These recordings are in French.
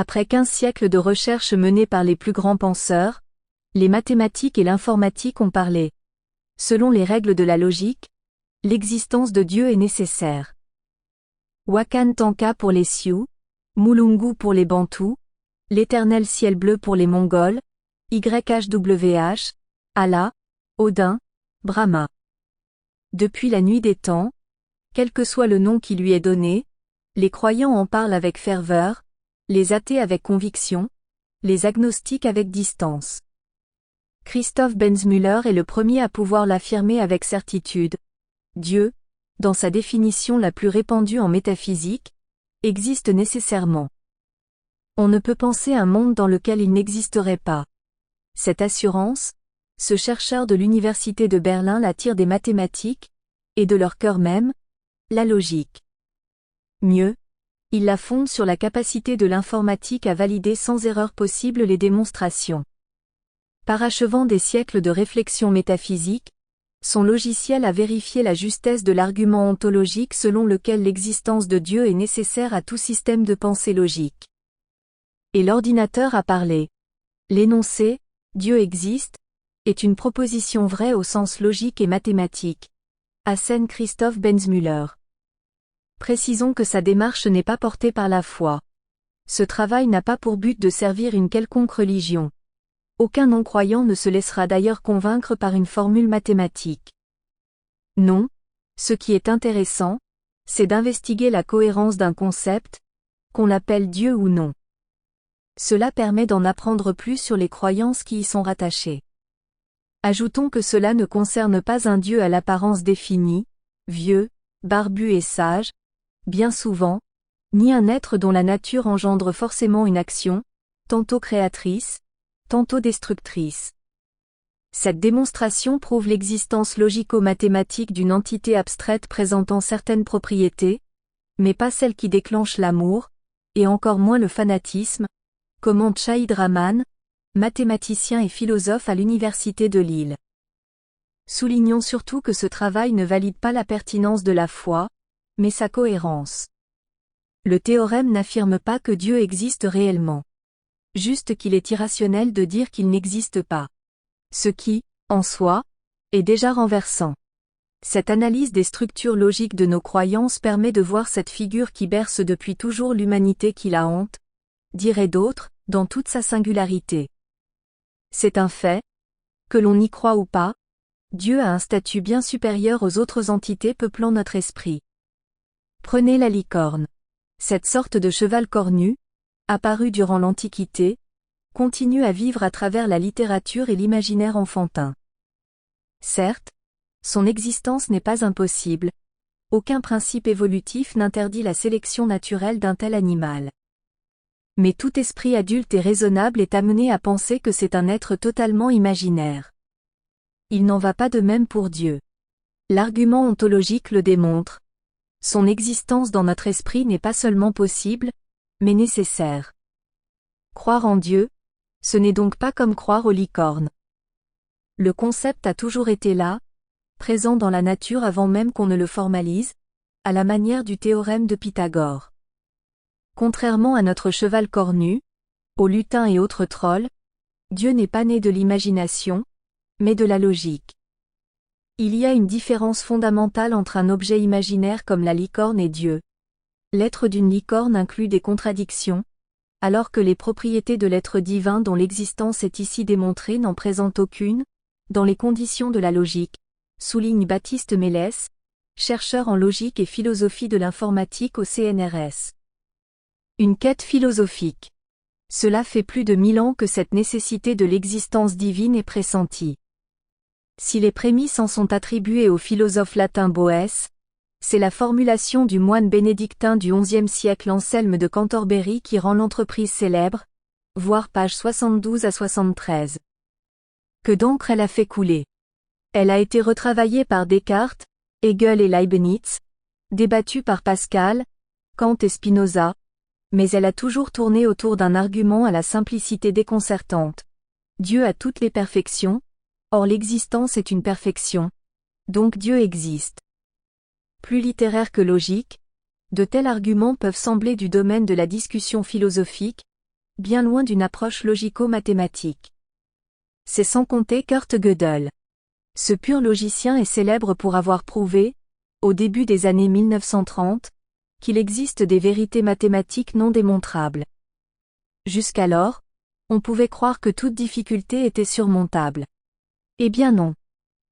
Après 15 siècles de recherches menées par les plus grands penseurs, les mathématiques et l'informatique ont parlé. Selon les règles de la logique, l'existence de Dieu est nécessaire. Wakan Tanka pour les Sioux, Mulungu pour les Bantous, l'éternel ciel bleu pour les Mongols, YHWH, Allah, Odin, Brahma. Depuis la nuit des temps, quel que soit le nom qui lui est donné, les croyants en parlent avec ferveur, les athées avec conviction, les agnostiques avec distance. Christoph Benzmüller est le premier à pouvoir l'affirmer avec certitude. Dieu, dans sa définition la plus répandue en métaphysique, existe nécessairement. On ne peut penser un monde dans lequel il n'existerait pas. Cette assurance, ce chercheur de l'université de Berlin la tire des mathématiques, et de leur cœur même, la logique. Mieux, il la fonde sur la capacité de l'informatique à valider sans erreur possible les démonstrations. Parachevant des siècles de réflexion métaphysique, son logiciel a vérifié la justesse de l'argument ontologique selon lequel l'existence de Dieu est nécessaire à tout système de pensée logique. Et l'ordinateur a parlé. L'énoncé « Dieu existe » est une proposition vraie au sens logique et mathématique. Assène Christoph Benzmüller. Précisons que sa démarche n'est pas portée par la foi. Ce travail n'a pas pour but de servir une quelconque religion. Aucun non-croyant ne se laissera d'ailleurs convaincre par une formule mathématique. Non, ce qui est intéressant, c'est d'investiguer la cohérence d'un concept, qu'on appelle Dieu ou non. Cela permet d'en apprendre plus sur les croyances qui y sont rattachées. Ajoutons que cela ne concerne pas un Dieu à l'apparence définie, vieux, barbu et sage, bien souvent, ni un être dont la nature engendre forcément une action, tantôt créatrice, tantôt destructrice. Cette démonstration prouve l'existence logico-mathématique d'une entité abstraite présentant certaines propriétés, mais pas celle qui déclenche l'amour, et encore moins le fanatisme, commente Shahid Rahman, mathématicien et philosophe à l'Université de Lille. Soulignons surtout que ce travail ne valide pas la pertinence de la foi, mais sa cohérence. Le théorème n'affirme pas que Dieu existe réellement. Juste qu'il est irrationnel de dire qu'il n'existe pas. Ce qui, en soi, est déjà renversant. Cette analyse des structures logiques de nos croyances permet de voir cette figure qui berce depuis toujours l'humanité qui la hante, diraient d'autres, dans toute sa singularité. C'est un fait, que l'on y croit ou pas, Dieu a un statut bien supérieur aux autres entités peuplant notre esprit. Prenez la licorne. Cette sorte de cheval cornu, apparu durant l'Antiquité, continue à vivre à travers la littérature et l'imaginaire enfantin. Certes, son existence n'est pas impossible. Aucun principe évolutif n'interdit la sélection naturelle d'un tel animal. Mais tout esprit adulte et raisonnable est amené à penser que c'est un être totalement imaginaire. Il n'en va pas de même pour Dieu. L'argument ontologique le démontre. Son existence dans notre esprit n'est pas seulement possible, mais nécessaire. Croire en Dieu, ce n'est donc pas comme croire aux licornes. Le concept a toujours été là, présent dans la nature avant même qu'on ne le formalise, à la manière du théorème de Pythagore. Contrairement à notre cheval cornu, aux lutins et autres trolls, Dieu n'est pas né de l'imagination, mais de la logique. Il y a une différence fondamentale entre un objet imaginaire comme la licorne et Dieu. L'être d'une licorne inclut des contradictions, alors que les propriétés de l'être divin dont l'existence est ici démontrée n'en présentent aucune, dans les conditions de la logique, souligne Baptiste Mélès, chercheur en logique et philosophie de l'informatique au CNRS. Une quête philosophique. Cela fait plus de 1000 ans que cette nécessité de l'existence divine est pressentie. Si les prémices en sont attribuées au philosophe latin Boès, c'est la formulation du moine bénédictin du XIe siècle Anselme de Cantorbéry qui rend l'entreprise célèbre, voir pages 72 à 73. Que d'encre elle a fait couler. Elle a été retravaillée par Descartes, Hegel et Leibniz, débattue par Pascal, Kant et Spinoza, mais elle a toujours tourné autour d'un argument à la simplicité déconcertante. Dieu a toutes les perfections, or l'existence est une perfection, donc Dieu existe. Plus littéraire que logique, de tels arguments peuvent sembler du domaine de la discussion philosophique, bien loin d'une approche logico-mathématique. C'est sans compter Kurt Gödel. Ce pur logicien est célèbre pour avoir prouvé, au début des années 1930, qu'il existe des vérités mathématiques non démontrables. Jusqu'alors, on pouvait croire que toute difficulté était surmontable. Eh bien non.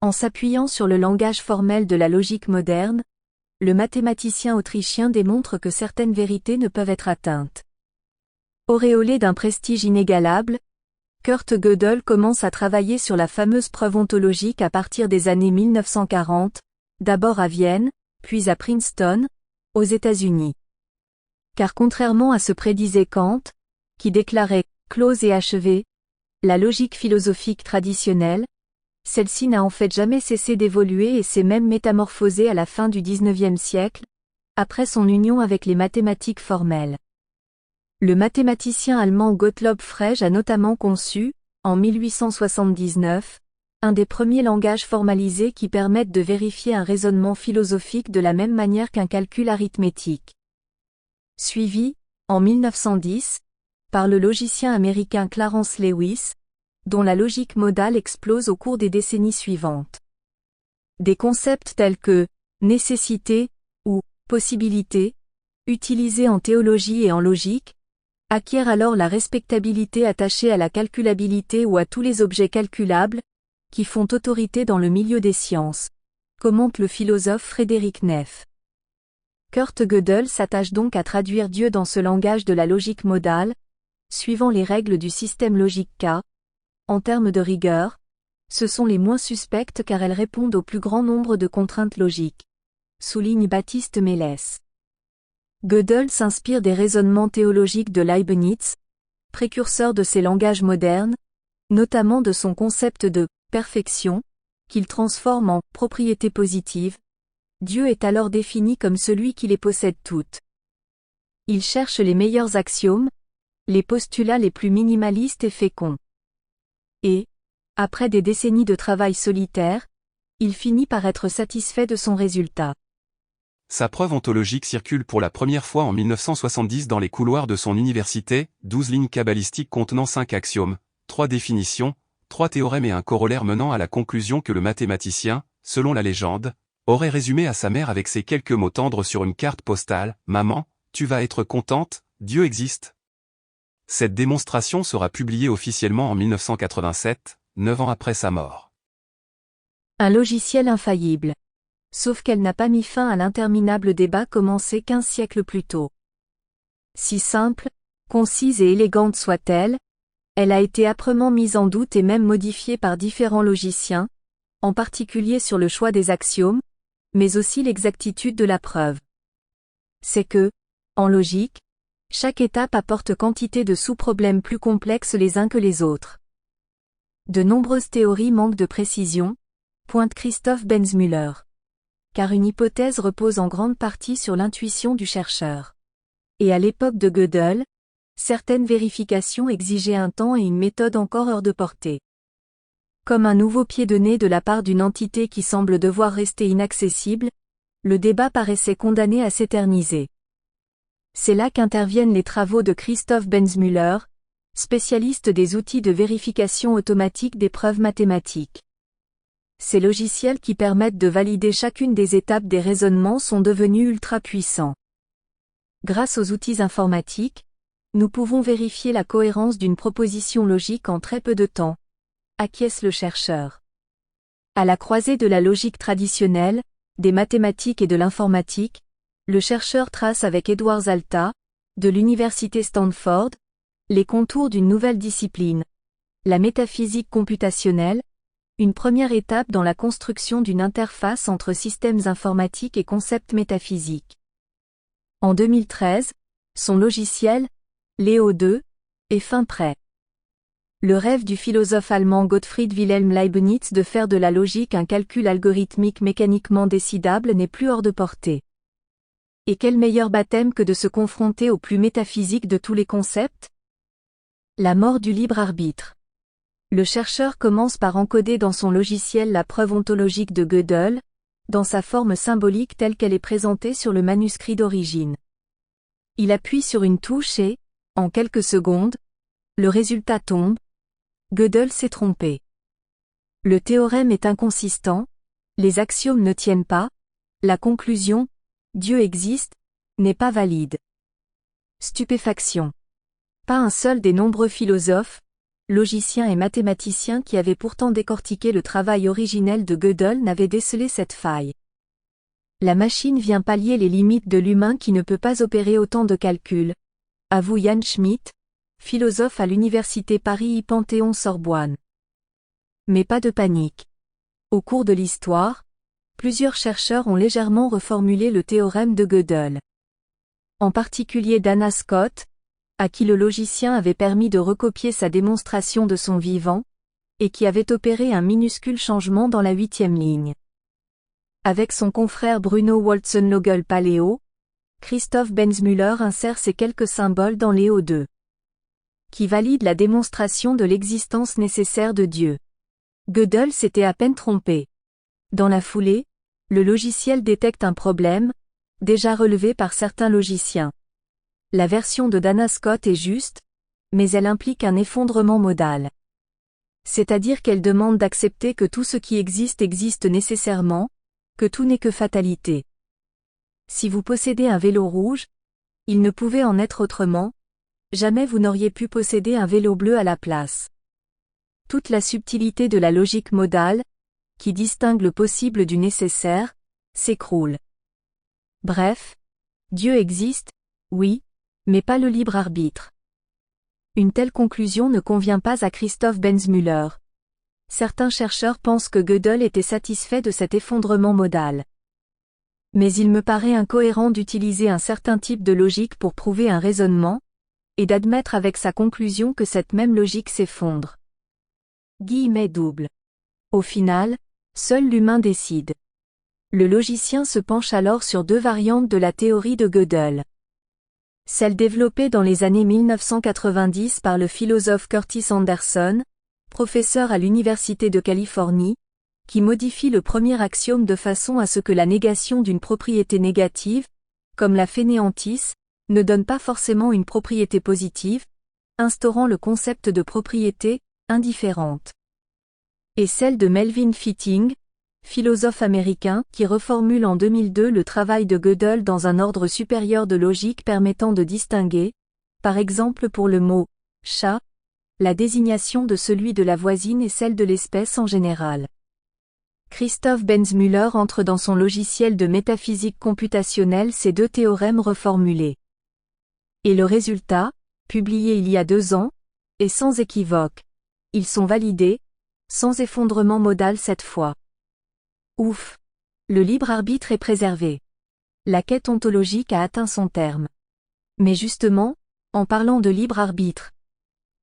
En s'appuyant sur le langage formel de la logique moderne, le mathématicien autrichien démontre que certaines vérités ne peuvent être atteintes. Auréolé d'un prestige inégalable, Kurt Gödel commence à travailler sur la fameuse preuve ontologique à partir des années 1940, d'abord à Vienne, puis à Princeton, aux États-Unis. Car contrairement à ce prédisait Kant, qui déclarait « close et achevée », la logique philosophique traditionnelle, celle-ci n'a en fait jamais cessé d'évoluer et s'est même métamorphosée à la fin du XIXe siècle, après son union avec les mathématiques formelles. Le mathématicien allemand Gottlob Frege a notamment conçu, en 1879, un des premiers langages formalisés qui permettent de vérifier un raisonnement philosophique de la même manière qu'un calcul arithmétique. Suivi, en 1910, par le logicien américain Clarence Lewis, dont la logique modale explose au cours des décennies suivantes. Des concepts tels que « nécessité » ou « possibilité », utilisés en théologie et en logique, acquièrent alors la respectabilité attachée à la calculabilité ou à tous les objets calculables, qui font autorité dans le milieu des sciences, commente le philosophe Frédéric Neff. Kurt Gödel s'attache donc à traduire Dieu dans ce langage de la logique modale, suivant les règles du système logique K. En termes de rigueur, ce sont les moins suspectes car elles répondent au plus grand nombre de contraintes logiques, souligne Baptiste Mélès. Gödel s'inspire des raisonnements théologiques de Leibniz, précurseur de ces langages modernes, notamment de son concept de « perfection », qu'il transforme en « propriété positive ». Dieu est alors défini comme celui qui les possède toutes. Il cherche les meilleurs axiomes, les postulats les plus minimalistes et féconds. Et, après des décennies de travail solitaire, il finit par être satisfait de son résultat. Sa preuve ontologique circule pour la première fois en 1970 dans les couloirs de son université, 12 lignes cabalistiques contenant 5 axiomes, 3 définitions, 3 théorèmes et un corollaire menant à la conclusion que le mathématicien, selon la légende, aurait résumé à sa mère avec ces quelques mots tendres sur une carte postale, « Maman, tu vas être contente, Dieu existe ». Cette démonstration sera publiée officiellement en 1987, 9 ans après sa mort. Un logiciel infaillible. Sauf qu'elle n'a pas mis fin à l'interminable débat commencé 15 siècles plus tôt. Si simple, concise et élégante soit-elle, elle a été âprement mise en doute et même modifiée par différents logiciens, en particulier sur le choix des axiomes, mais aussi l'exactitude de la preuve. C'est que, en logique, chaque étape apporte quantité de sous-problèmes plus complexes les uns que les autres. De nombreuses théories manquent de précision, pointe Christoph Benzmüller. Car une hypothèse repose en grande partie sur l'intuition du chercheur. Et à l'époque de Gödel, certaines vérifications exigeaient un temps et une méthode encore hors de portée. Comme un nouveau pied de nez de la part d'une entité qui semble devoir rester inaccessible, le débat paraissait condamné à s'éterniser. C'est là qu'interviennent les travaux de Christoph Benzmüller, spécialiste des outils de vérification automatique des preuves mathématiques. Ces logiciels qui permettent de valider chacune des étapes des raisonnements sont devenus ultra puissants. Grâce aux outils informatiques, nous pouvons vérifier la cohérence d'une proposition logique en très peu de temps, acquiesce le chercheur. À la croisée de la logique traditionnelle, des mathématiques et de l'informatique, le chercheur trace avec Edward Zalta, de l'université Stanford, les contours d'une nouvelle discipline, la métaphysique computationnelle, une première étape dans la construction d'une interface entre systèmes informatiques et concepts métaphysiques. En 2013, son logiciel, Leo 2, est fin prêt. Le rêve du philosophe allemand Gottfried Wilhelm Leibniz de faire de la logique un calcul algorithmique mécaniquement décidable n'est plus hors de portée. Et quel meilleur baptême que de se confronter au plus métaphysique de tous les concepts ? La mort du libre arbitre. Le chercheur commence par encoder dans son logiciel la preuve ontologique de Gödel, dans sa forme symbolique telle qu'elle est présentée sur le manuscrit d'origine. Il appuie sur une touche et, en quelques secondes, Le résultat tombe. Gödel s'est trompé. Le théorème est inconsistant, les axiomes ne tiennent pas, la conclusion, Dieu existe, n'est pas valide. Stupéfaction. Pas un seul des nombreux philosophes, logiciens et mathématiciens qui avaient pourtant décortiqué le travail originel de Gödel n'avait décelé cette faille. La machine vient pallier les limites de l'humain qui ne peut pas opérer autant de calculs, avoue Jan Schmidt, philosophe à l'université Paris-Panthéon-Sorbonne. Mais pas de panique. Au cours de l'histoire, plusieurs chercheurs ont légèrement reformulé le théorème de Gödel. En particulier Dana Scott, à qui le logicien avait permis de recopier sa démonstration de son vivant, et qui avait opéré un minuscule changement dans la 8e ligne. Avec son confrère Bruno Wolzenlögel-Paléo, Christoph Benzmüller insère ces quelques symboles dans Léo II, qui valide la démonstration de l'existence nécessaire de Dieu. Gödel s'était à peine trompé. Dans la foulée, le logiciel détecte un problème, déjà relevé par certains logiciens. La version de Dana Scott est juste, mais elle implique un effondrement modal. C'est-à-dire qu'elle demande d'accepter que tout ce qui existe nécessairement, que tout n'est que fatalité. Si vous possédez un vélo rouge, il ne pouvait en être autrement, jamais vous n'auriez pu posséder un vélo bleu à la place. Toute la subtilité de la logique modale, qui distingue le possible du nécessaire, s'écroule. Bref, Dieu existe, oui, mais pas le libre arbitre. Une telle conclusion ne convient pas à Christoph Benzmüller. Certains chercheurs pensent que Gödel était satisfait de cet effondrement modal. Mais il me paraît incohérent d'utiliser un certain type de logique pour prouver un raisonnement, et d'admettre avec sa conclusion que cette même logique s'effondre. Guillemets doubles. Au final, seul l'humain décide. Le logicien se penche alors sur deux variantes de la théorie de Gödel. Celle développée dans les années 1990 par le philosophe Curtis Anderson, professeur à l'Université de Californie, qui modifie le premier axiome de façon à ce que la négation d'une propriété négative, comme la fainéantise, ne donne pas forcément une propriété positive, instaurant le concept de propriété indifférente. Et celle de Melvin Fitting, philosophe américain, qui reformule en 2002 le travail de Gödel dans un ordre supérieur de logique permettant de distinguer, par exemple pour le mot « chat », la désignation de celui de la voisine et celle de l'espèce en général. Christoph Benzmüller entre dans son logiciel de métaphysique computationnelle ces deux théorèmes reformulés. Et le résultat, publié il y a 2 ans, est sans équivoque. Ils sont validés, sans effondrement modal cette fois. Ouf! Le libre arbitre est préservé. La quête ontologique a atteint son terme. Mais justement, en parlant de libre arbitre,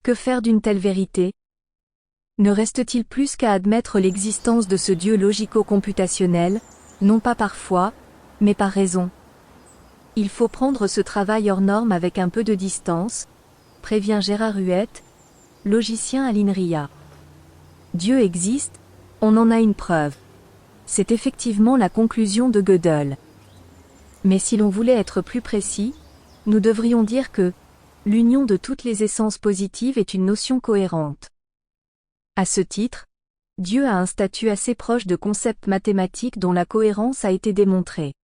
que faire d'une telle vérité? Ne reste-t-il plus qu'à admettre l'existence de ce Dieu logico-computationnel, non pas par foi, mais par raison? Il faut prendre ce travail hors norme avec un peu de distance, prévient Gérard Huette, logicien à l'INRIA. Dieu existe, on en a une preuve. C'est effectivement la conclusion de Gödel. Mais si l'on voulait être plus précis, nous devrions dire que l'union de toutes les essences positives est une notion cohérente. À ce titre, Dieu a un statut assez proche de concepts mathématiques dont la cohérence a été démontrée.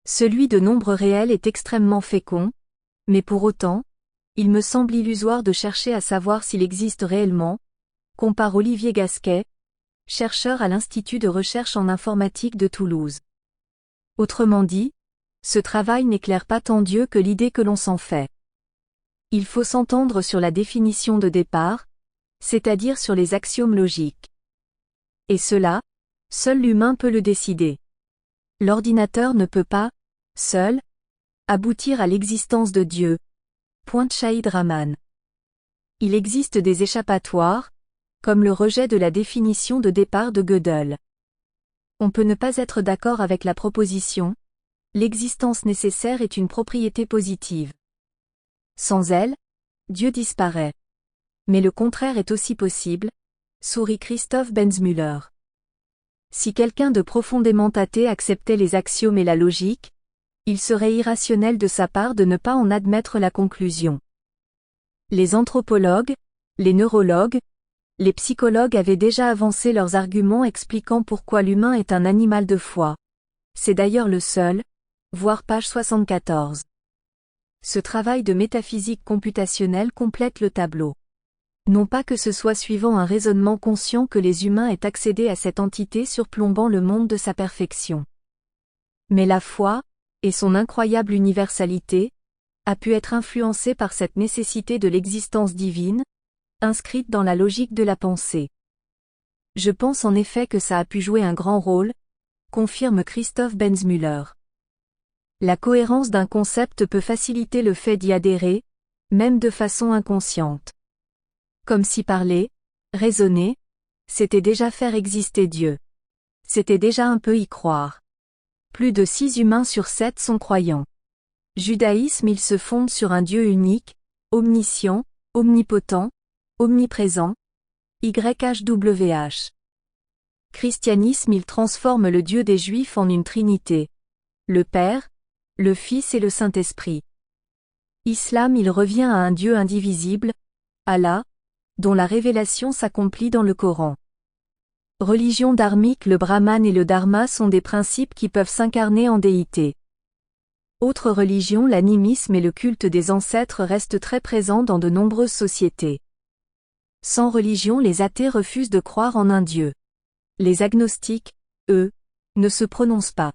Celui de nombres réels est extrêmement fécond, mais pour autant, il me semble illusoire de chercher à savoir s'il existe réellement, compare Olivier Gasquet, chercheur à l'Institut de recherche en informatique de Toulouse. Autrement dit, ce travail n'éclaire pas tant Dieu que l'idée que l'on s'en fait. Il faut s'entendre sur la définition de départ, c'est-à-dire sur les axiomes logiques. Et cela, seul l'humain peut le décider. L'ordinateur ne peut pas, seul, aboutir à l'existence de Dieu. Pointe Shahid Rahman. Il existe des échappatoires, comme le rejet de la définition de départ de Gödel. On peut ne pas être d'accord avec la proposition, l'existence nécessaire est une propriété positive. Sans elle, Dieu disparaît. Mais le contraire est aussi possible, sourit Christoph Benzmüller. Si quelqu'un de profondément athée acceptait les axiomes et la logique, il serait irrationnel de sa part de ne pas en admettre la conclusion. Les anthropologues, les neurologues, les psychologues avaient déjà avancé leurs arguments expliquant pourquoi l'humain est un animal de foi. C'est d'ailleurs le seul, voir page 74. Ce travail de métaphysique computationnelle complète le tableau. Non pas que ce soit suivant un raisonnement conscient que les humains aient accédé à cette entité surplombant le monde de sa perfection. Mais la foi, et son incroyable universalité, a pu être influencée par cette nécessité de l'existence divine, inscrite dans la logique de la pensée. Je pense en effet que ça a pu jouer un grand rôle, confirme Christoph Benzmüller. La cohérence d'un concept peut faciliter le fait d'y adhérer, même de façon inconsciente. Comme si parler, raisonner, c'était déjà faire exister Dieu. C'était déjà un peu y croire. Plus de 6 humains sur 7 sont croyants. Judaïsme, il se fonde sur un Dieu unique, omniscient, omnipotent, omniprésent, YHWH. Christianisme, il transforme le Dieu des Juifs en une trinité. Le Père, le Fils et le Saint-Esprit. Islam, il revient à un Dieu indivisible, Allah, dont la révélation s'accomplit dans le Coran. Religion dharmique, le Brahman et le Dharma sont des principes qui peuvent s'incarner en déité. Autre religion, l'animisme et le culte des ancêtres restent très présents dans de nombreuses sociétés. Sans religion, les athées refusent de croire en un Dieu. Les agnostiques, eux, ne se prononcent pas.